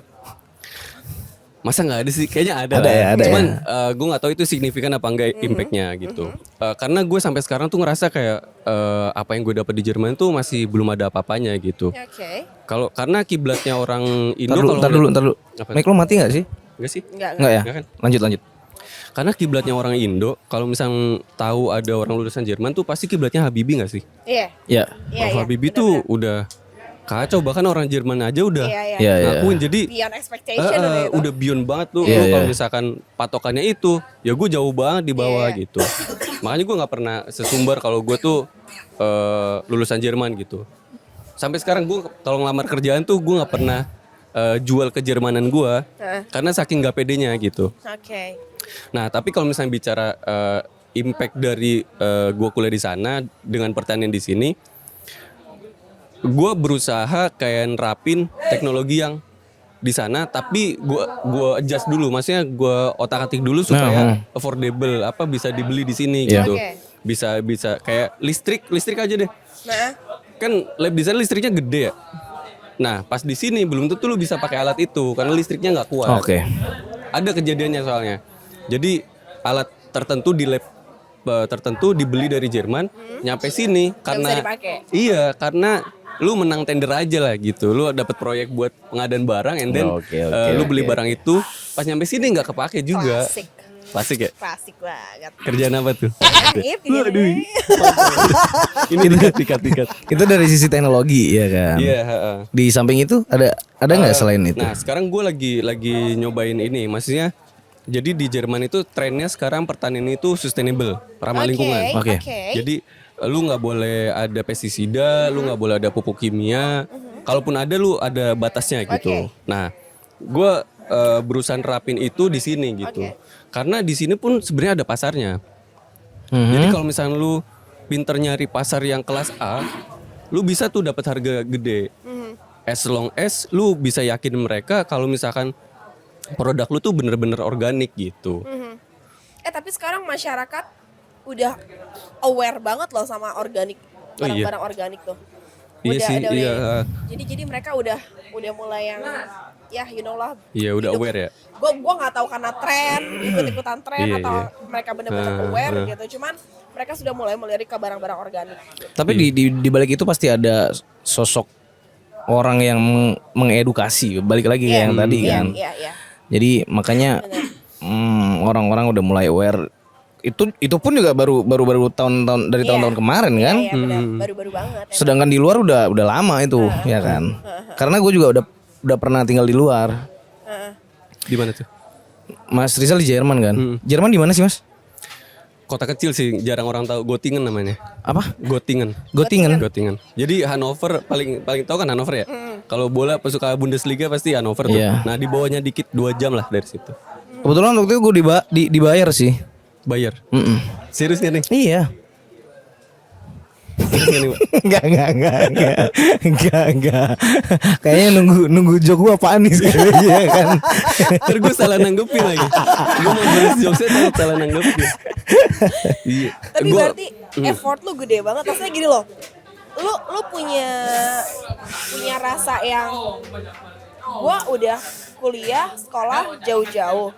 B: Masa nggak ada sih? Kayaknya ada.
A: Ada
B: lah.
A: ya, ada
B: Cuman
A: ya.
B: gue nggak tahu itu signifikan apa enggak impactnya gitu. Karena gue sampai sekarang tuh ngerasa kayak apa yang gue dapat di Jerman tuh masih belum ada apa-apanya gitu.
C: Oke.
B: Kalau karena kiblatnya orang Indo
A: Ntar
B: kalau
A: dulu.
B: Apa?
A: Mic lo mati nggak sih?
B: Enggak sih?
C: Enggak.
A: Nggak ya?
B: Nggak kan?
A: Lanjut.
B: Karena kiblatnya orang Indo, kalau misal tahu ada orang lulusan Jerman tuh pasti kiblatnya Habibie nggak sih?
C: Iya.
A: Ya.
C: Iya,
B: Kalau Habibie tuh udah kacau, bahkan orang Jerman aja udah
C: Iya.
A: Iya.
B: ngakuin. Jadi
C: Beyond expectation udah itu.
B: udah beyond banget tuh.
A: Iya,
B: Lu kalau
A: iya.
B: misalkan patokannya itu, ya gue jauh banget di bawah
C: Iya.
B: gitu. Makanya gue nggak pernah sesumbar kalau gue tuh lulusan Jerman gitu. Sampai sekarang gue kalau ngelamar kerjaan tuh gue nggak pernah jual kejermanan gue karena saking nggak pedenya gitu.
C: Oke.
B: Nah, tapi kalau misalnya bicara impact dari gue kuliah di sana dengan pertanian di sini, gue berusaha kayak nerapin teknologi yang di sana, tapi gue adjust dulu, maksudnya gue otak-atik dulu supaya affordable, apa bisa dibeli di sini
A: Iya.
B: gitu.
C: Oke.
B: Bisa kayak listrik aja deh.
C: Nah,
B: Kan lab di sana listriknya gede ya. Nah, pas di sini belum tentu lu bisa pakai alat itu karena listriknya nggak kuat.
A: Oke.
B: Ada kejadiannya soalnya. Jadi alat tertentu di lab tertentu dibeli dari Jerman, nyampe sini karena
C: bisa dipakai.
B: iya, karena lu menang tender aja lah gitu. Lu dapat proyek buat pengadaan barang and then
A: Oke,
B: lu beli barang itu, pas nyampe sini nggak kepake juga.
C: Klasik.
B: Klasik ya?
C: Klasik banget.
B: Kerjaan apa tuh?
C: Aduh.
B: Ini dikat.
A: Itu dari sisi teknologi ya kan.
B: Iya, heeh.
A: Di samping itu ada nggak selain itu?
B: Nah, sekarang gue lagi nyobain ini, maksudnya jadi di Jerman itu trennya sekarang pertanian itu sustainable, ramah lingkungan.
A: Oke.
B: Jadi lu nggak boleh ada pestisida, lu nggak boleh ada pupuk kimia. Kalaupun ada, lu ada batasnya gitu.
C: Oke.
B: Nah, gue berusaha nerapin itu di sini gitu.
C: Oke.
B: Karena di sini pun sebenarnya ada pasarnya. Jadi kalau misalnya lu pinter nyari pasar yang kelas A, lu bisa tuh dapat harga gede. As long as lu bisa yakin mereka kalau misalkan produk lu tuh bener-bener organik gitu.
C: Tapi sekarang masyarakat udah aware banget loh sama organik,
B: Oh, iya.
C: barang-barang organik tuh.
B: Iya sih, iya.
C: Jadi mereka udah mulai yang ya you know lah.
B: Iya, udah aware ya.
C: Gua nggak tahu karena tren, ikut-ikutan tren
B: Iya,
C: atau
B: iya.
C: mereka benar-benar aware gitu. Cuman mereka sudah mulai melirik ke barang-barang organik.
A: Tapi di balik itu pasti ada sosok orang yang mengedukasi. Balik lagi kayak yang tadi kan.
C: Iya.
A: Jadi makanya orang-orang udah mulai aware. Itu pun juga baru tahun-tahun dari tahun-tahun kemarin kan.
C: Iya, benar. Baru-baru banget.
A: Sedangkan di luar udah lama itu ya kan. Karena gue juga udah pernah tinggal di luar.
B: Di mana tuh?
A: Mas Rizal di Jerman kan. Jerman di mana sih Mas?
B: Kota kecil sih, jarang orang tahu. Göttingen namanya.
A: Apa?
B: Göttingen.
A: Göttingen.
B: Jadi Hannover paling tahu kan Hannover ya? Kalau bola pesuka Bundesliga pasti Hannover tuh.
A: Iya.
B: Nah, di bawahnya dikit 2 jam lah dari situ.
A: Kebetulan waktu itu gue dibayar sih.
B: Bayar. Serius gak nih?
A: Iya.
B: Serius gak nih, Pak?
A: Enggak. Kayaknya nunggu jok gua apaan nih sekarang ya kan.
B: Ntar gue salah nanggepin lagi. Gue mau balas jokesnya tapi salah nanggepin. Iya.
C: Tapi berarti effort lu gede banget. Maksudnya gini loh. Lu punya rasa yang gua udah kuliah, sekolah jauh-jauh.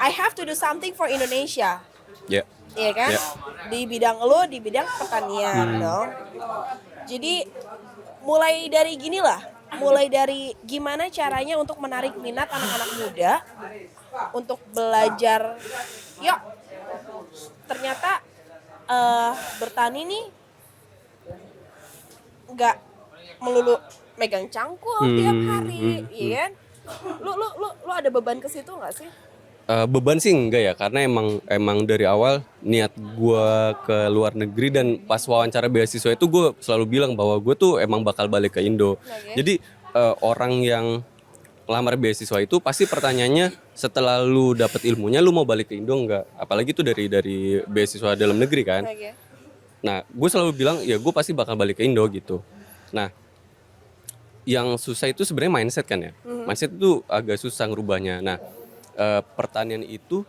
C: I have to do something for Indonesia.
B: Ya.
C: Iya kan?
B: Ya.
C: Di bidang lu, di bidang pertanian dong. Jadi mulai dari ginilah. Mulai dari gimana caranya untuk menarik minat anak-anak muda untuk belajar. Yuk, ternyata bertani nih nggak melulu megang cangkul tiap hari, iya kan? Lu ada beban ke situ nggak sih?
B: Beban sih enggak ya, karena emang dari awal niat gue ke luar negeri dan pas wawancara beasiswa itu gue selalu bilang bahwa gue tuh emang bakal balik ke Indo. Jadi orang yang lamar beasiswa itu pasti pertanyaannya setelah lu dapet ilmunya lu mau balik ke Indo enggak? Apalagi itu dari beasiswa dalam negeri kan. Nah, gue selalu bilang ya gue pasti bakal balik ke Indo gitu. Nah, yang susah itu sebenarnya mindset kan ya. Mindset itu agak susah ngerubahnya. Nah, pertanian itu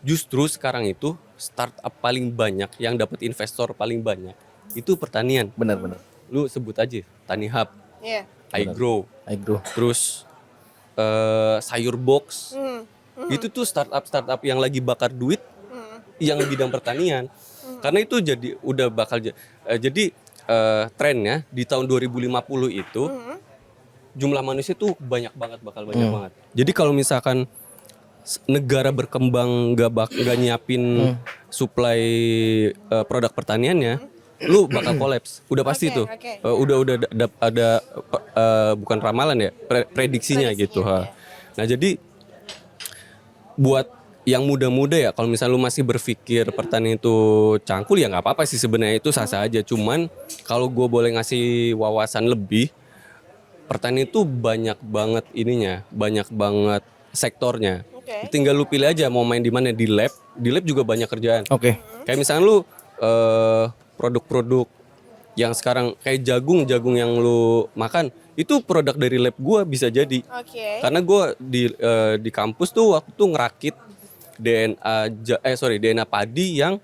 B: justru sekarang itu startup paling banyak yang dapat investor paling banyak itu pertanian.
A: Benar.
B: Lu sebut aja Tani Hub, iGrow,
A: Agro.
B: terus sayur box, itu tuh startup yang lagi bakar duit yang bidang pertanian. Karena itu jadi udah bakal jadi trennya di tahun 2050 itu jumlah manusia tuh banyak banget, bakal banyak banget. Jadi kalau misalkan negara berkembang gak nyiapin suplai produk pertaniannya, lu bakal kolaps. Udah pasti tuh. Udah ada bukan ramalan ya, prediksinya gitu. Ha. Nah, jadi buat yang muda-muda ya, kalau misalnya lu masih berpikir pertanian itu cangkul ya nggak apa-apa sih sebenarnya, itu sah-sah aja. Cuman kalau gue boleh ngasih wawasan lebih, pertanian itu banyak banget ininya, banyak banget sektornya. Tinggal lu pilih aja mau main di mana, di lab juga banyak kerjaan. Kayak misalnya lu produk-produk yang sekarang kayak jagung yang lu makan itu produk dari lab gua bisa jadi. Karena gua di kampus tuh waktu tuh ngerakit DNA padi yang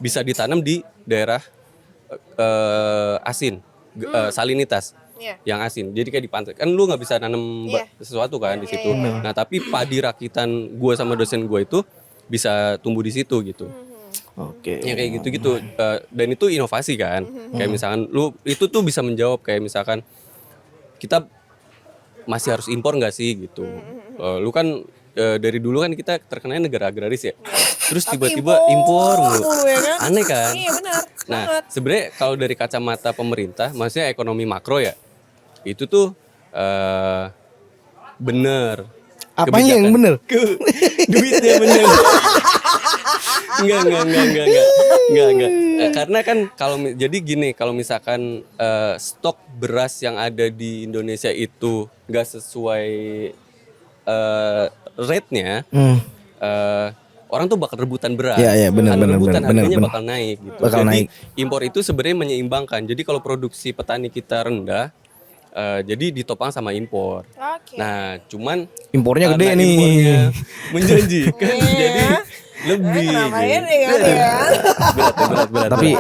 B: bisa ditanam di daerah asin, salinitas. Yang asin, jadi kayak di pantai kan lu nggak bisa nanam sesuatu kan di situ. Nah tapi padi rakitan gue sama dosen gue itu bisa tumbuh di situ gitu. Ya kayak gitu-gitu. Dan itu inovasi kan. Kayak misalkan lu itu tuh bisa menjawab kayak misalkan kita masih harus impor nggak sih gitu. Lu kan dari dulu kan kita terkenal negara agraris ya. Terus tiba-tiba impor mulu. Aneh kan?
C: Iya benar.
B: Nah sebenarnya kalau dari kacamata pemerintah, maksudnya ekonomi makro ya, itu tuh bener.
A: Apanya yang bener?
B: Duitnya bener. Enggak. Karena kan jadi gini, kalau misalkan stok beras yang ada di Indonesia itu nggak sesuai rate-nya, orang tuh bakal rebutan beras.
A: Iya, benar.
B: Harganya bakal naik gitu.
A: Bakal
B: Jadi
A: naik.
B: impor itu sebenarnya menyeimbangkan. Jadi kalau produksi petani kita rendah, jadi ditopang sama impor. Nah, cuman
A: Impornya gede
B: karena
A: nih.
B: impornya menjanjikan, jadi lebih.
C: Kenapa
B: gitu.
C: ini kan ya?
B: Berat.
A: Tapi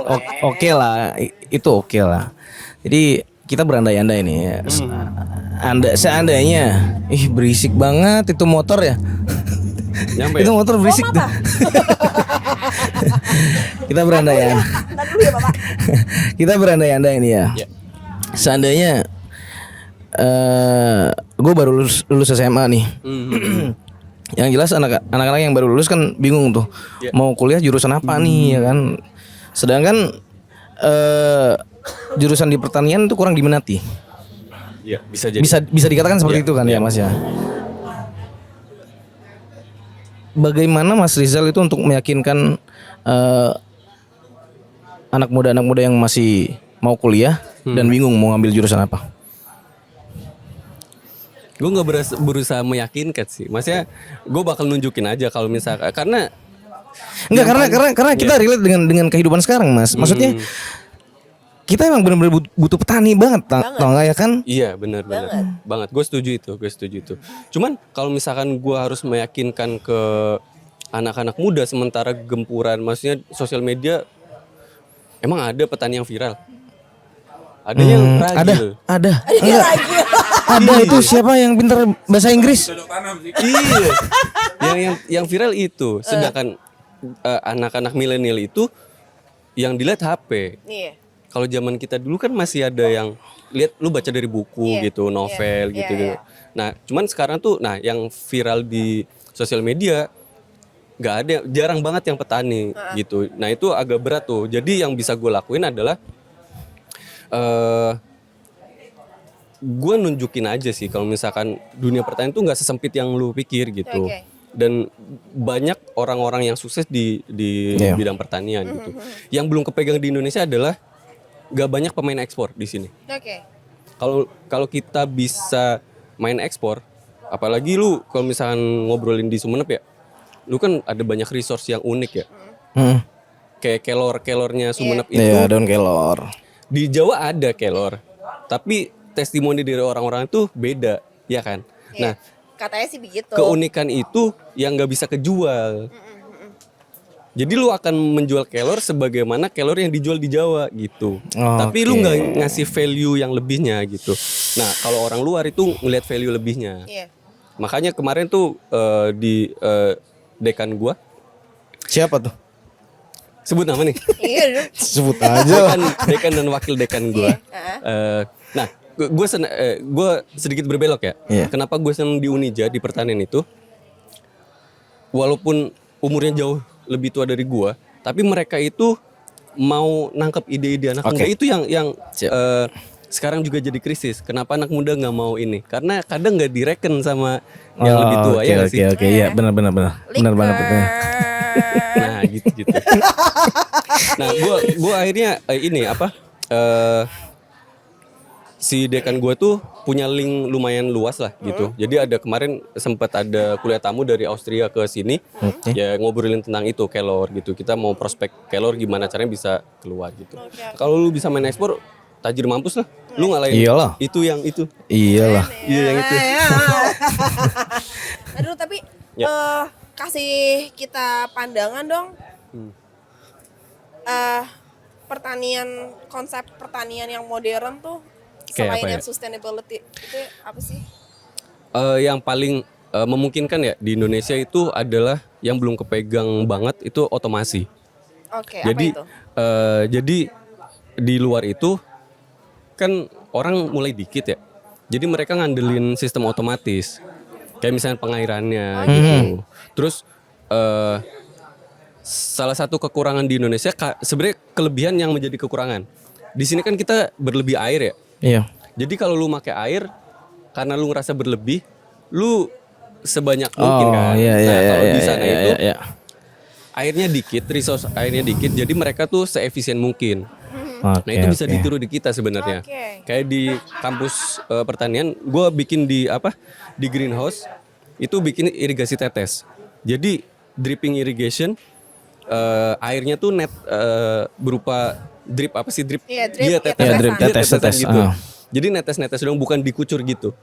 A: oke lah, itu oke lah. Jadi kita berandai-andai nih ya. Seandainya berisik banget itu motor ya.
B: Nyampe.
A: Itu motor berisik tuh. Kita berandai-andai.
C: Ntar dulu ya Bapak.
A: Kita berandai-andai nih ya. Seandainya gue baru lulus SMA nih. Yang jelas anak-anak yang baru lulus kan bingung tuh mau kuliah jurusan apa nih ya kan. Sedangkan jurusan di pertanian itu kurang diminati.
B: Iya, bisa jadi.
A: Bisa dikatakan seperti itu kan ya Mas ya. Bagaimana Mas Rizal itu untuk meyakinkan anak muda yang masih mau kuliah dan bingung mau ngambil jurusan apa?
B: Gue nggak berusaha meyakinkan sih, maksudnya gue bakal nunjukin aja kalau misalkan karena kita relate dengan kehidupan sekarang Mas. Maksudnya kita emang benar-benar butuh petani banget, tau nggak ya kan? Iya benar banget. Gue setuju itu. Cuman kalau misalkan gue harus meyakinkan ke anak-anak muda sementara gempuran, maksudnya sosial media, emang ada petani yang viral? Ada yang ragil.
A: Ada. Ada itu siapa yang pintar bahasa Inggris?
B: Iya. yang viral itu. Sedangkan anak-anak milenial itu yang dilihat HP.
C: Iya.
B: Kalau zaman kita dulu kan masih ada yang lihat, lu baca dari buku gitu, novel gitu. Nah, cuman sekarang tuh yang viral di sosial media nggak ada, jarang banget yang petani gitu. Nah, itu agak berat tuh. Jadi yang bisa gue lakuin adalah gue nunjukin aja sih kalau misalkan dunia pertanian tuh nggak sesempit yang lu pikir gitu. Dan banyak orang-orang yang sukses di bidang pertanian gitu. Yang belum kepegang di Indonesia adalah gak banyak pemain ekspor di sini. Kalau kita bisa main ekspor, apalagi lu kalau misalkan ngobrolin di Sumeneb ya, lu kan ada banyak resource yang unik ya. Kayak kelornya Sumeneb itu.
A: Iya, daun kelor.
B: Di Jawa ada kelor, tapi testimoni dari orang-orang itu beda, ya kan? Nah,
C: katanya sih begitu.
B: Keunikan itu yang nggak bisa kejual. Jadi lu akan menjual kelor sebagaimana kelor yang dijual di Jawa gitu. Tapi lu nggak ngasih value yang lebihnya gitu. Nah, kalau orang luar itu ngelihat value lebihnya. Makanya kemarin tuh di dekan gua,
A: Siapa tuh?
B: sebut nama nih.
C: Iya dong.
A: Sebut aja.
B: Dekan dan wakil dekan gua. Nah, gue sedikit berbelok ya.
A: Iya.
B: Kenapa gue senang di Unija di pertanian itu? Walaupun umurnya jauh lebih tua dari gua, tapi mereka itu mau nangkep ide-ide anak muda itu yang sekarang juga jadi krisis. Kenapa anak muda nggak mau ini? Karena kadang nggak direken sama yang lebih tua ya nggak sih?
A: Oke, iya benar banget betul.
B: Nah gitu. Nah gue akhirnya ini apa? Si dekan gue tuh punya link lumayan luas lah gitu. Jadi ada kemarin sempat ada kuliah tamu dari Austria ke sini, ya ngobrolin tentang itu kelor gitu. Kita mau prospek kelor gimana caranya bisa keluar gitu. Kalau lu bisa main ekspor, tajir mampus lah. Lu ngalahin
A: Iyalah.
B: itu yang itu.
A: Iyalah.
B: Iya yang itu.
C: Aduh tapi
B: Ya.
C: kasih kita pandangan dong. Pertanian, konsep pertanian yang modern tuh
B: Kayak
C: selain
B: apa
C: yang
B: ya?
C: sustainability itu apa sih?
B: Yang paling memungkinkan ya di Indonesia itu adalah yang belum kepegang banget itu otomasi.
C: Oke,
B: Jadi
C: apa itu?
B: jadi di luar itu kan orang mulai dikit ya. Jadi mereka ngandelin sistem otomatis. Kayak misalnya pengairannya gitu. Terus salah satu kekurangan di Indonesia sebenarnya kelebihan yang menjadi kekurangan. Di sini kan kita berlebih air ya.
A: Iya.
B: Jadi kalau lu pakai air karena lu ngerasa berlebih, lu sebanyak mungkin kan.
A: Iya,
B: Kalau di sana
A: iya,
B: itu
A: iya.
B: airnya dikit, resource airnya dikit, jadi mereka tuh seefisien mungkin.
A: Oke,
B: Nah itu bisa
A: oke.
B: ditiru di kita sebenarnya.
C: Oke.
B: Kayak di kampus pertanian, gue bikin di greenhouse itu bikin irigasi tetes. Jadi dripping irrigation, airnya tuh net berupa drip apa sih drip?
C: Iya, drip,
B: Iya,
C: iya,
B: tetes.
A: Iya, drip,
B: Iya,
A: tetes,
B: tetesan
A: tetes.
B: gitu.
A: Ah.
B: Jadi netes-netes dong, bukan dikucur gitu.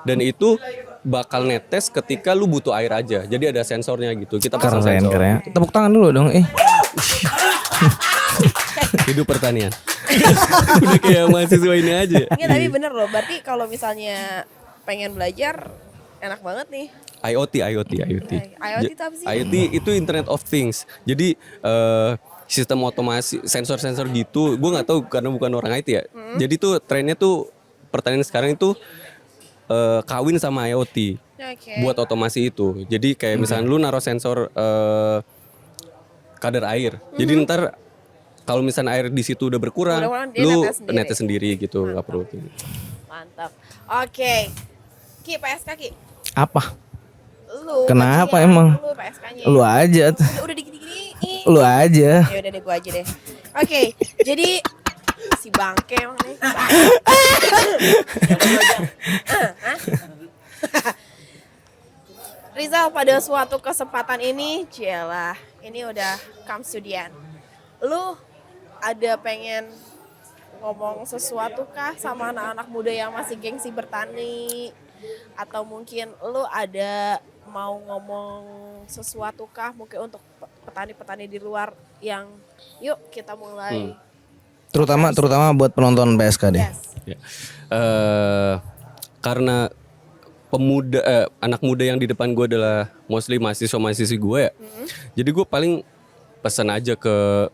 B: Dan itu bakal netes ketika lu butuh air aja. Jadi ada sensornya gitu. Kita pasang
A: Keren
B: sensor.
A: keren. Tepuk tangan dulu dong.
B: Hidup pertanian. Udah kayak mahasiswa ini aja.
C: Enggak, tapi bener loh. Berarti kalau misalnya pengen belajar enak banget nih.
B: IoT.
C: IoT itu apa sih?
B: IoT itu Internet of Things. Jadi sistem otomasi, sensor-sensor gitu. Gue nggak tahu karena bukan orang IT ya. Jadi tuh trennya tuh pertanian sekarang itu kawin sama IoT
C: Oke.
B: buat otomasi itu. Jadi kayak misalnya lu naruh sensor kadar air. Jadi ntar kalau misalnya air di situ udah berkurang,
C: Udah kurang, dia
B: lu
C: netes sendiri.
B: netes sendiri gitu, nggak perlu.
C: Mantap. Oke. Ki, PSK Ki.
A: Apa?
C: Lu.
A: Kenapa
C: Bacian.
A: emang?
C: Lu PSK-nya.
A: Lu aja.
C: Udah digini-gini.
A: Lu aja.
C: Ya udah deh, gua aja deh. Oke, jadi si bangke emang nih. Rizal, pada suatu kesempatan ini, cialah, ini udah comes to the end. Lu ada pengen ngomong sesuatu kah sama anak-anak muda yang masih gengsi bertani? Atau mungkin lu ada mau ngomong sesuatu kah mungkin untuk petani-petani di luar yang yuk kita mulai.
A: Terutama buat penonton PSK deh.
C: Yes.
B: Ya. Karena anak muda yang di depan gue adalah mostly mahasiswa-mahasiswi gue ya. Jadi gue paling pesan aja ke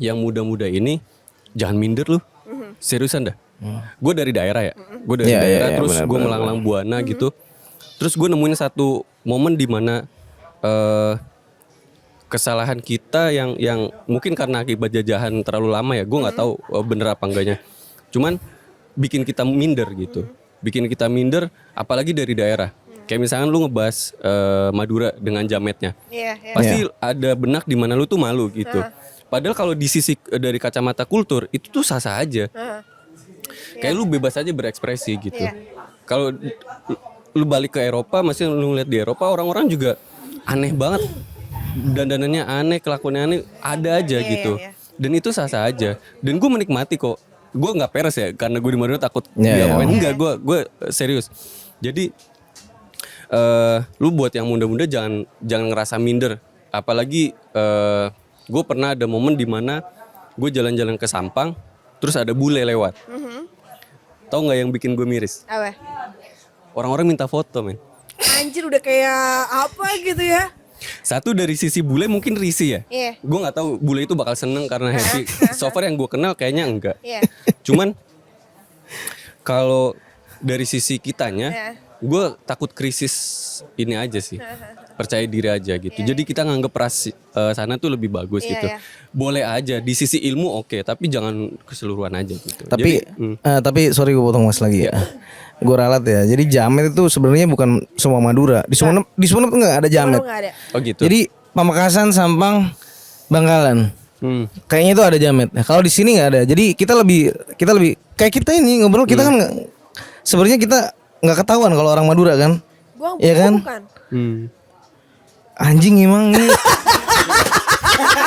B: yang muda-muda ini, jangan minder lu. Seriusan dah. Gue dari daerah ya. Gue dari
A: Iya,
B: daerah
A: iya,
B: terus
A: benar,
B: gue
A: benar,
B: melanglang buana gitu. Terus gue nemuin satu momen di mana kesalahan kita yang mungkin karena akibat jajahan terlalu lama ya, gue nggak tahu bener apa enggaknya. Cuman bikin kita minder gitu, bikin kita minder, apalagi dari daerah. Kayak misalnya lu ngebahas Madura dengan jametnya,
C: Iya, iya.
B: pasti ada benak di mana lu tuh malu gitu. Padahal kalau di sisi dari kacamata kultur itu tuh sah-sah aja. Kayak lu bebas aja berekspresi gitu.
C: Iya.
B: Kalau lu balik ke Eropa, masih lu lihat di Eropa orang-orang juga aneh banget. Dandanannya aneh, kelakuannya aneh, ada aja
C: Iya,
B: gitu.
C: iya.
B: Dan itu sah-sah aja. Dan gue menikmati kok. Gue nggak peres ya, karena gue di Madura takut
A: Iya, iya.
B: enggak, gue serius. Jadi lu buat yang muda-muda jangan ngerasa minder. Apalagi gue pernah ada momen di mana gue jalan-jalan ke Sampang, terus ada bule lewat. Tahu nggak yang bikin gue miris?
C: Apa?
B: orang-orang minta foto men.
C: Anjir udah kayak apa gitu ya.
B: Satu dari sisi bule mungkin risih ya.
C: Iya.
B: Gue nggak tahu bule itu bakal seneng karena happy. So far yang gue kenal kayaknya enggak.
C: Iya.
B: Cuman kalau dari sisi kitanya,
C: Iya.
B: gue takut krisis ini aja sih. Percaya diri aja gitu. Jadi kita nganggep sana tuh lebih bagus
C: Iya,
B: gitu.
C: iya.
B: Boleh aja di sisi ilmu oke, tapi jangan keseluruhan aja gitu.
A: Tapi
B: Jadi,
A: tapi sorry gue potong Mas lagi ya. Gue ralat ya. Jadi jamet itu sebenarnya bukan semua Madura. Di Sumeneb enggak ada jamet.
C: Nggak ada.
B: oh gitu.
A: Jadi Pamekasan, Sampang, Bangkalan.
B: Hmm.
A: Kayaknya itu ada jamet. Nah, kalau di sini nggak ada. Jadi kita lebih kayak kita ini ngobrol kita kan sebenarnya kita nggak ketahuan kalau orang Madura kan.
C: Gua
A: Iya kan?
C: bukan.
A: Anjing emang nih.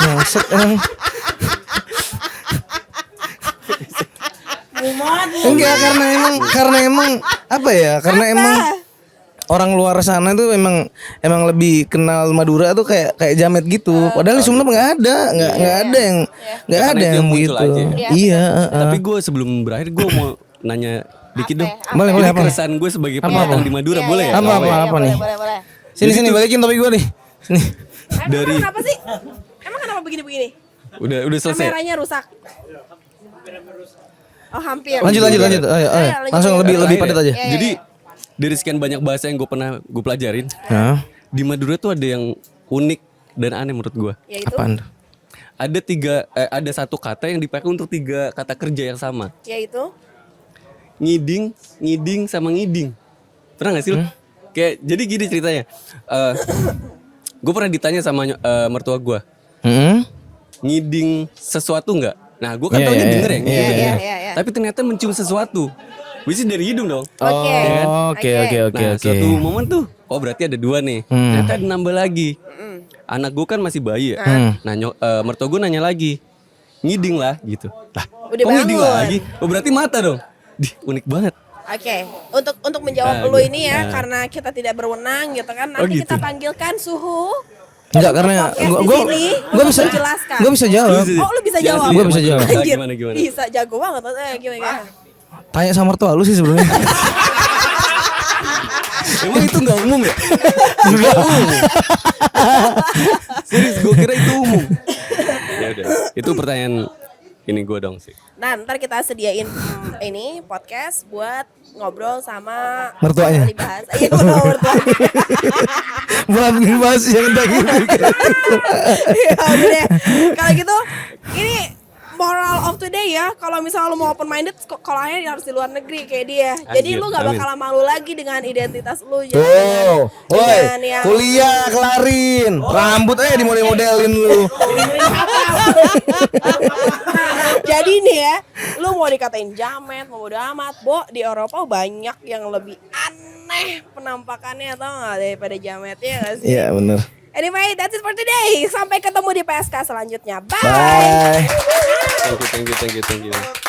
A: Maksud emang. Enggak karena emang apa ya? Karena emang orang luar sana tuh emang lebih kenal Madura tuh kayak jamet gitu. Padahal di Sumeneb nggak ada yang
B: Karena itu yang muncul
A: gitu.
B: aja ya.
A: Iya.
B: Tapi gue sebelum berakhir gue mau nanya dikit dong.
A: Boleh
B: Ini
A: apa?
B: keresahan gue sebagai pendatang di Madura boleh ya?
A: Apa nih?
C: Boleh.
A: Sini balikin topik gue nih. Sini.
B: Dari-
C: Kenapa sih? Emang kenapa begini-begini?
B: Udah selesai.
C: Kameranya rusak. Oh hampir.
A: Lanjut. Ayo.
C: lanjut.
A: Langsung lebih
B: Terakhir
A: padat
B: ya.
A: aja.
C: Iya,
B: Jadi dari sekian banyak bahasa yang gue pelajarin,
A: Hah?
B: di Madura tuh ada yang unik dan aneh menurut gue.
C: Yaitu,
A: Apaan?
B: Ada satu kata yang dipakai untuk 3 kata kerja yang sama.
C: yaitu
B: Ngiding sama ngiding. Pernah gak sih lo? Kayak jadi gini ceritanya. Gue pernah ditanya sama mertua gue, ngiding sesuatu nggak? Nah gue kan
A: Iya,
B: taunya
A: iya,
B: denger ya,
A: iya,
B: ngiding.
C: iya,
B: ya.
C: iya.
B: Tapi ternyata mencium sesuatu. Which is dari hidung dong.
C: Oke.
A: Oke.
B: Nah suatu momen tuh, oh berarti ada 2 nih. Ternyata ada nambah lagi. Anak gue kan masih bayi ya. Nah mertua gue nanya lagi, ngiding lah gitu. Lah
C: Udah
B: kok ngiding
C: bangun.
B: lagi? Oh berarti mata dong. Unik banget.
C: Oke, untuk menjawab lu ini ya, karena kita tidak berwenang gitu kan, nanti
B: gitu.
C: kita panggilkan suhu.
A: Enggak karena
C: Podcast di
A: gue
C: sini
A: gue
C: untuk
A: bisa
C: menjelaskan.
A: gue bisa jawab.
C: Oh lu bisa
B: Jelasin
C: jawab?
A: Gua bisa jawab.
C: Anjir,
B: Gimana?
C: bisa jago banget. Gimana?
A: Tanya sama mertua lu sih sebenarnya.
B: Emang itu nggak umum ya? Nggak umum. Serius, gue kira itu umum. Ya udah, itu pertanyaan ini gue dong sih.
C: Nah ntar kita sediain ini podcast buat ngobrol sama
A: Mertuanya.
C: ahli bahasa. Iya betul mertuanya.
A: Buat ngebahas yang tadi.
C: Ya udah deh. Kalau gitu ini moral of today ya, kalau misalnya lu mau open minded, sekolahnya harus di luar negeri kayak dia. Jadi
B: Anjir,
C: lu gak
B: amin.
C: bakal malu lagi dengan identitas lu. Jangan
A: Tuh, woi,
C: dengan yang
A: kuliah kelarin, rambut aja dimodel-modelin lu.
C: Jadi nih ya, lu mau dikatain jamet, mau bodo amat, Bo, di Eropa banyak yang lebih aneh penampakannya tau gak daripada jametnya gak sih?
A: Iya bener.
C: Anyway, that's it for today. Sampai ketemu di PSK selanjutnya. Bye.
A: Bye.
B: Thank you.